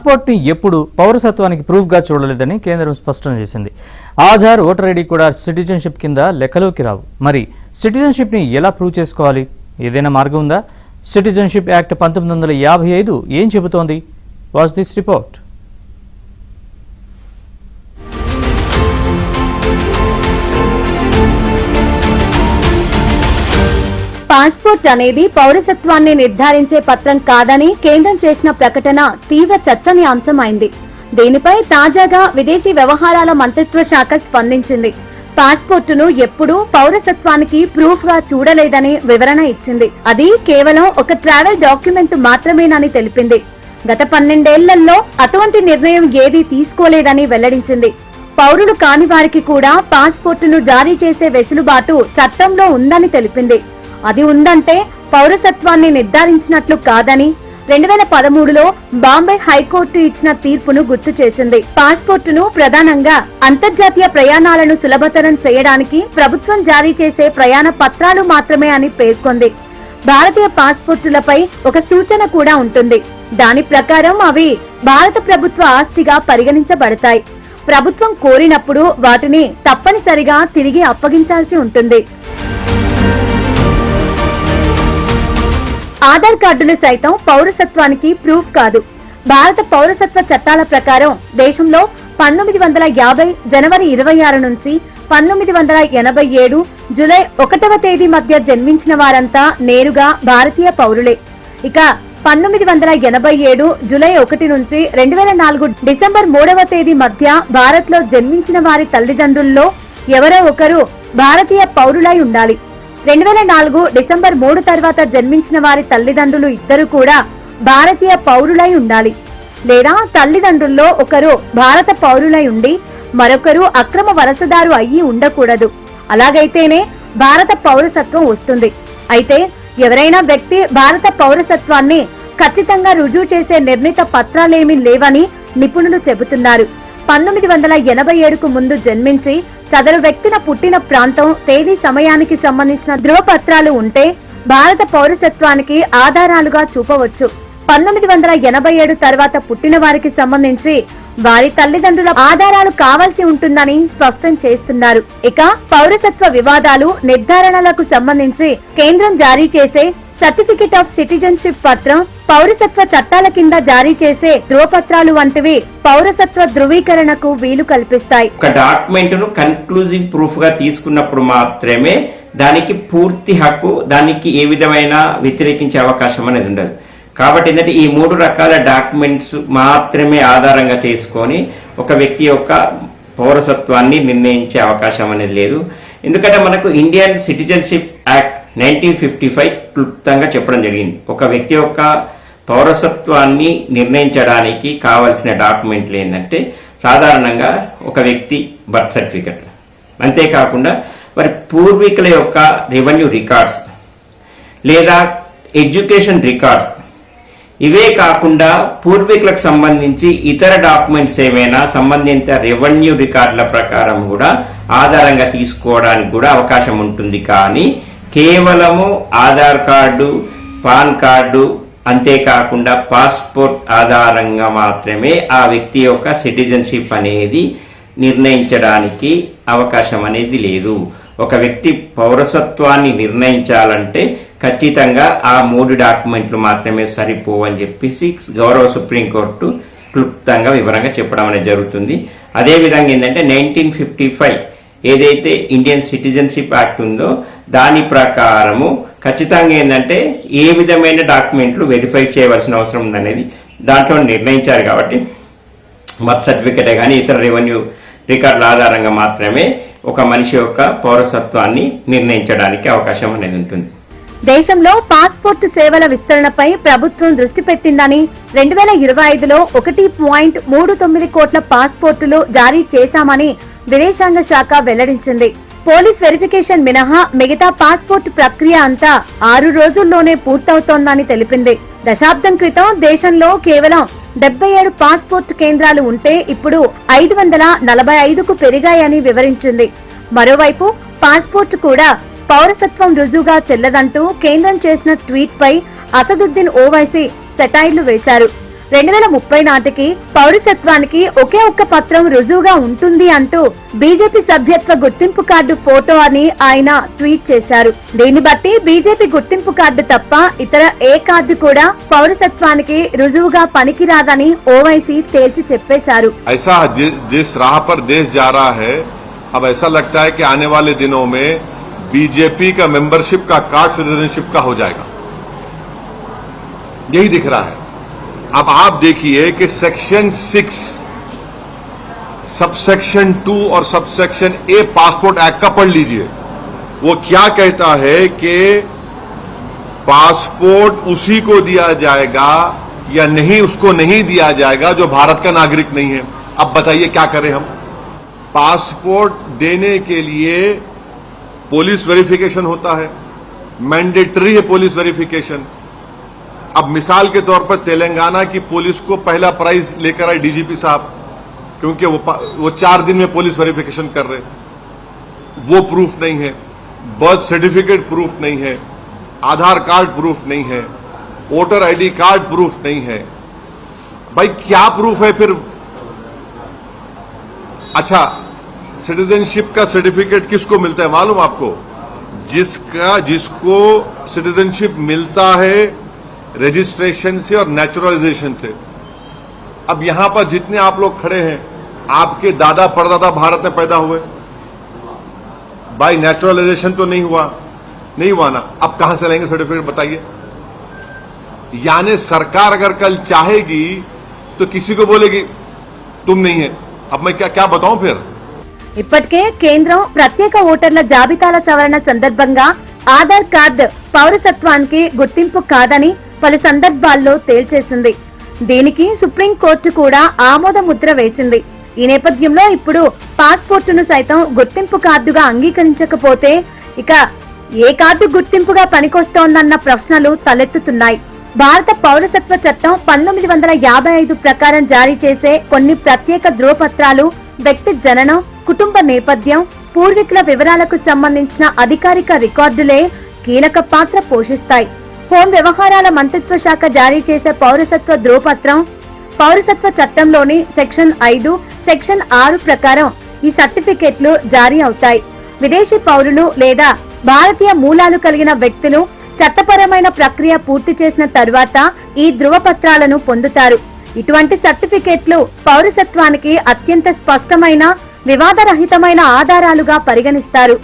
పాస్పోర్ట్ని ఎప్పుడు పౌరసత్వానికి ప్రూఫ్గా చూడలేదని కేంద్రం స్పష్టం చేసింది. ఆధార్, ఓటర్ ఐడి కూడా సిటిజన్షిప్ కింద లెక్కలోకి రావు. మరి సిటిజన్షిప్ని ఎలా ప్రూవ్ చేసుకోవాలి? ఏదైనా మార్గం ఉందా? సిటిజన్షిప్ యాక్ట్ 1955 ఏం చెబుతోంది? Watch this report. పాస్పోర్ట్ అనేది పౌరసత్వాన్ని నిర్ధారించే పత్రం కాదని కేంద్రం చేసిన ప్రకటన తీవ్ర చర్చనీయాంశమైంది. దీనిపై తాజాగా విదేశీ వ్యవహారాల మంత్రిత్వ శాఖ స్పందించింది. పాస్పోర్టును ఎప్పుడూ పౌరసత్వానికి ప్రూఫ్ గా చూడలేదని వివరణ ఇచ్చింది. అది కేవలం ఒక ట్రావెల్ డాక్యుమెంట్ మాత్రమేనని తెలిపింది. గత 12 ఏళ్లలో అటువంటి నిర్ణయం ఏదీ తీసుకోలేదని వెల్లడించింది. పౌరులు కాని వారికి కూడా పాస్పోర్టును జారీ చేసే వెసులుబాటు చట్టంలో ఉందని తెలిపింది. అది ఉందంటే పౌరసత్వాన్ని నిర్ధారించినట్లు కాదని 2013లో బాంబే హైకోర్టు ఇచ్చిన తీర్పును గుర్తు చేసింది. పాస్పోర్టును ప్రధానంగా అంతర్జాతీయ ప్రయాణాలను సులభతరం చేయడానికి ప్రభుత్వం జారీ చేసే ప్రయాణ పత్రాలు మాత్రమే అని పేర్కొంది. భారతీయ పాస్పోర్టులపై ఒక సూచన కూడా ఉంటుంది. దాని ప్రకారం అవి భారత ప్రభుత్వ ఆస్తిగా పరిగణించబడతాయి. ప్రభుత్వం కోరినప్పుడు వాటిని తప్పనిసరిగా తిరిగి అప్పగించాల్సి ఉంటుంది. ఆధార్ కార్డులు సైతం పౌరసత్వానికి ప్రూఫ్ కాదు. భారత పౌరసత్వ చట్టాల ప్రకారం దేశంలో 1950 జనవరి 26 నుంచి 1987 జూలై 1వ తేదీ మధ్య జన్మించిన వారంతా నేరుగా భారతీయ పౌరులే. ఇక 1987 జూలై 1 నుంచి 2004 డిసెంబర్ 3వ తేదీ మధ్య భారత్ లో జన్మించిన వారి తల్లిదండ్రుల్లో ఎవరో ఒకరు భారతీయ పౌరులై ఉండాలి. 2004 డిసెంబర్ 3 తర్వాత జన్మించిన వారి తల్లిదండ్రులు ఇద్దరు కూడా భారతీయ పౌరులై ఉండాలి. లేదా తల్లిదండ్రుల్లో ఒకరు భారత పౌరులై ఉండి మరొకరు అక్రమ వలసదారు అయ్యి ఉండకూడదు. అలాగైతేనే భారత పౌరసత్వం వస్తుంది. అయితే ఎవరైనా వ్యక్తి భారత పౌరసత్వాన్ని ఖచ్చితంగా రుజువు చేసే నిర్ణీత పత్రాలేమీ లేవని నిపుణులు చెబుతున్నారు. 1987కు ముందు జన్మించి సదరు వ్యక్తిన పుట్టిన ప్రాంతం, తేదీ, సమయానికి సంబంధించిన ధృవపత్రాలు ఉంటే భారత పౌరసత్వానికి ఆధారాలుగా చూపవచ్చు. 1987 తర్వాత పుట్టిన వారికి సంబంధించి వారి తల్లిదండ్రుల ఆధారాలు కావాల్సి ఉంటుందని స్పష్టం చేస్తున్నారు. ఇక పౌరసత్వ వివాదాలు నిర్ధారణలకు సంబంధించి కేంద్రం జారీ చేసే సర్టిఫికెట్ ఆఫ్ సిటిజన్షిప్ పత్రం, పౌరసత్వ చట్టాల కింద జారీ చేసే ధృవపత్రాలు వంటివి పౌరసత్వ ధృవీకరణకు వీలు కల్పిస్తాయి. ఒక డాక్యుమెంట్ ను కన్క్లూజివ్ ప్రూఫ్ గా తీసుకున్నప్పుడు మాత్రమే దానికి పూర్తి హక్కు, దానికి ఏ విధమైన వ్యతిరేకించే అవకాశం అనేది ఉండదు. కాబట్టి ఏంటంటే ఈ 3 రకాల డాక్యుమెంట్స్ మాత్రమే ఆధారంగా చేసుకొని ఒక వ్యక్తి యొక్క పౌరసత్వాన్ని నిర్ణయించే అవకాశం అనేది లేదు. ఎందుకంటే మనకు ఇండియన్ సిటిజన్షిప్ యాక్ట్ 1955 క్లుప్తంగా చెప్పడం జరిగింది. ఒక వ్యక్తి యొక్క పౌరసత్వాన్ని నిర్ణయించడానికి కావలసిన డాక్యుమెంట్లు ఏంటంటే సాధారణంగా ఒక వ్యక్తి బర్త్ సర్టిఫికెట్, అంతేకాకుండా వారి పూర్వీకుల యొక్క రెవెన్యూ రికార్డ్స్ లేదా ఎడ్యుకేషన్ రికార్డ్స్, ఇవే కాకుండా పూర్వీకులకు సంబంధించి ఇతర డాక్యుమెంట్స్ ఏమైనా సంబంధిత రెవెన్యూ రికార్డుల ప్రకారం కూడా ఆధారంగా తీసుకోవడానికి కూడా అవకాశం ఉంటుంది. కానీ కేవలము ఆధార్ కార్డు, పాన్ కార్డు, అంతేకాకుండా పాస్పోర్ట్ ఆధారంగా మాత్రమే ఆ వ్యక్తి యొక్క సిటిజన్షిప్ అనేది నిర్ణయించడానికి అవకాశం అనేది లేదు. ఒక వ్యక్తి పౌరసత్వాన్ని నిర్ణయించాలంటే ఖచ్చితంగా ఆ 3 డాక్యుమెంట్లు మాత్రమే సరిపోవని చెప్పేసి గౌరవ సుప్రీంకోర్టు క్లుప్తంగా వివరంగా చెప్పడం అనేది జరుగుతుంది. అదేవిధంగా ఏంటంటే 1955 ఏదైతే ఇండియన్ సిటిజన్షిప్ యాక్ట్ ఉందో దాని ప్రకారము ఖచ్చితంగా ఏంటంటే ఏ విధమైన డాక్యుమెంట్లు వెరిఫై చేయవలసిన అవసరం ఉందనేది దాంట్లో నిర్ణయించారు. కాబట్టి బర్త్ సర్టిఫికెటే కానీ ఇతర రెవెన్యూ రికార్డుల ఆధారంగా మాత్రమే ఒక మనిషి యొక్క పౌరసత్వాన్ని నిర్ణయించడానికి అవకాశం అనేది ఉంటుంది. దేశంలో పాస్పోర్టు సేవల విస్తరణపై ప్రభుత్వం దృష్టి పెట్టిందని 2025లో 1.39 కోట్ల పాస్పోర్టులు జారీ చేశామని విదేశాంగ శాఖ వెల్లడించింది. పోలీస్ వెరిఫికేషన్ మినహా మిగతా పాస్పోర్ట్ ప్రక్రియ అంతా 6 రోజుల్లోనే పూర్తవుతోందని తెలిపింది. దశాబ్దం క్రితం దేశంలో కేవలం 77 పాస్పోర్ట్ కేంద్రాలు ఉంటే ఇప్పుడు 545కు పెరిగాయని వివరించింది. మరోవైపు పాస్పోర్ట్ కూడా పౌరసత్వం రుజువుగా చెల్లదంటూ కేంద్రం చేసిన ట్వీట్ పై అసదుద్దీన్ ఓవైసీ సెటైర్లు వేశారు. 2030 నాటికి పౌరసత్వానికి ఒకే ఒక్క పత్రం రుజువుగా ఉంటుంది అంటూ బీజేపీ సభ్యత్వ గుర్తింపు కార్డు ఫోటో అని ఆయన ట్వీట్ చేశారు. దీన్ని బట్టి బీజేపీ గుర్తింపు కార్డు తప్ప ఇతర ఏ కార్డు కూడా పౌరసత్వానికి రుజువుగా పనికిరాదని ఓవైసీ తేల్చి చెప్పేశారు. ऐसा जिस राह पर देश जा रहा है, अब ऐसा लगता है कि आने वाले दिनों में बीजेपी का मेंबरशिप का कार्ड सिटीजनशिप का हो जाएगा, यही दिख रहा है। अब आप देखिए कि सेक्शन 6 सबसेक्शन 2 और सबसेक्शन ए पासपोर्ट एक्ट का पढ़ लीजिए। वो क्या कहता है कि पासपोर्ट उसी को दिया जाएगा या नहीं, उसको नहीं दिया जाएगा जो भारत का नागरिक नहीं है। अब बताइए क्या करें हम? पासपोर्ट देने के लिए पुलिस वेरिफिकेशन होता है, मैंडेटरी है पुलिस वेरिफिकेशन। अब मिसाल के तौर पर तेलंगाना की पुलिस को पहला प्राइज लेकर आए डीजीपी साहब, क्योंकि वो 4 दिन में पुलिस वेरिफिकेशन कर रहे, वो प्रूफ नहीं है, बर्थ सर्टिफिकेट प्रूफ नहीं है, आधार कार्ड प्रूफ नहीं है, वोटर आईडी कार्ड प्रूफ नहीं है। भाई क्या प्रूफ है फिर? अच्छा, सिटीजनशिप का सर्टिफिकेट किसको मिलता है मालूम आपको? जिसको सिटीजनशिप मिलता है रजिस्ट्रेशन से और नेचुरलाइजेशन से। अब यहां पर जितने आप लोग खड़े हैं, आपके दादा परदादा भारत में पैदा हुए, भाई नेचुरलाइजेशन तो नहीं हुआ ना, अब कहां से लेंगे सर्टिफिकेट बताइए? यानी सरकार अगर कल चाहेगी तो किसी को बोलेगी तुम नहीं है। अब मैं क्या बताऊं फिर? ఇప్పటికే కేంద్రం ప్రత్యేక ఓటర్ల జాబితాల సవరణ సందర్భంగా ఆధార్ కార్డు పౌరసత్వానికి గుర్తింపు కాదని పలు సందర్భాల్లో తేల్చేసింది. దీనికి సుప్రీంకోర్టు కూడా ఆమోద ముద్ర వేసింది. ఈ నేపథ్యంలో ఇప్పుడు పాస్పోర్టును సైతం గుర్తింపు కార్డుగా అంగీకరించకపోతే ఇక ఏ కార్డు గుర్తింపుగా పనికొస్తోందన్న ప్రశ్నలు తలెత్తుతున్నాయి. భారత పౌరసత్వ చట్టం 1955 ప్రకారం జారీ చేసే కొన్ని ప్రత్యేక ధృవపత్రాలు వ్యక్తి జననం, కుటుంబ నేపథ్యం, పూర్వీకుల వివరాలకు సంబంధించిన అధికారిక రికార్డులే కీలక పాత్ర పోషిస్తాయి. హోం వ్యవహారాల మంత్రిత్వ శాఖ జారీ చేసే పౌరసత్వ ధృవపత్రం పౌరసత్వ చట్టంలోని సెక్షన్ 5, సెక్షన్ 6 ప్రకారం ఈ సర్టిఫికెట్లు జారీ అవుతాయి. విదేశీ పౌరులు లేదా భారతీయ మూలాలు కలిగిన వ్యక్తులు చట్టపరమైన ప్రక్రియ పూర్తి చేసిన తర్వాత ఈ ధృవపత్రాలను పొందుతారు. ఇటువంటి సర్టిఫికెట్లు పౌరసత్వానికి అత్యంత స్పష్టమైన, వివాదరహితమైన ఆధారాలుగా పరిగణిస్తారు.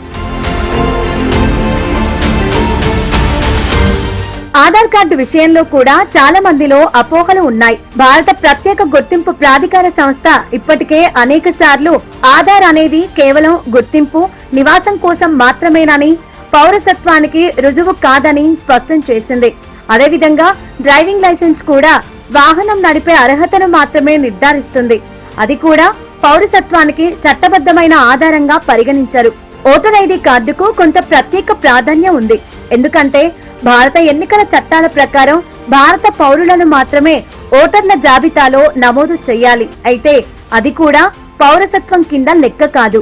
ఆధార్ కార్డు విషయంలో కూడా చాలా మందిలో అపోహలు ఉన్నాయి. భారత ప్రత్యేక గుర్తింపు ప్రాధికార సంస్థ ఇప్పటికే అనేక సార్లు ఆధార్ అనేది కేవలం గుర్తింపు, నివాసం కోసం మాత్రమేనని, పౌరసత్వానికి రుజువు కాదని స్పష్టం చేసింది. అదేవిధంగా డ్రైవింగ్ లైసెన్స్ కూడా వాహనం నడిపే అర్హతను మాత్రమే నిర్ధారిస్తుంది. అది కూడా పౌరసత్వానికి చట్టబద్ధమైన ఆధారంగా పరిగణించరు. ఓటర్ ఐడి కార్డుకు కొంత ప్రత్యేక ప్రాధాన్యం ఉంది. ఎందుకంటే భారత ఎన్నికల చట్టాల ప్రకారం భారత పౌరులను మాత్రమే ఓటర్ల జాబితాలో నమోదు చేయాలి. అయితే అది కూడా పౌరసత్వం కింద లెక్క కాదు.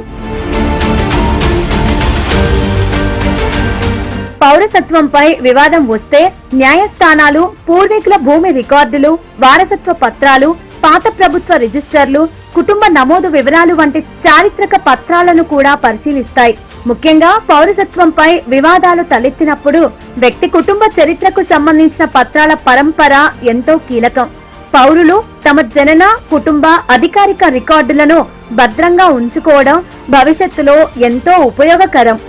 పౌరసత్వంపై వివాదం వస్తే న్యాయస్థానాలు పూర్వీకుల భూమి రికార్డులు, వారసత్వ పత్రాలు, పాత ప్రభుత్వ రిజిస్టర్లు, కుటుంబ నమోదు వివరాలు వంటి చారిత్రక పత్రాలను కూడా పరిశీలిస్తాయి. ముఖ్యంగా పౌరసత్వంపై వివాదాలు తలెత్తినప్పుడు వ్యక్తి కుటుంబ చరిత్రకు సంబంధించిన పత్రాల పరంపర ఎంతో కీలకం. పౌరులు తమ జనన, కుటుంబ అధికారిక రికార్డులను భద్రంగా ఉంచుకోవడం భవిష్యత్తులో ఎంతో ఉపయోగకరం.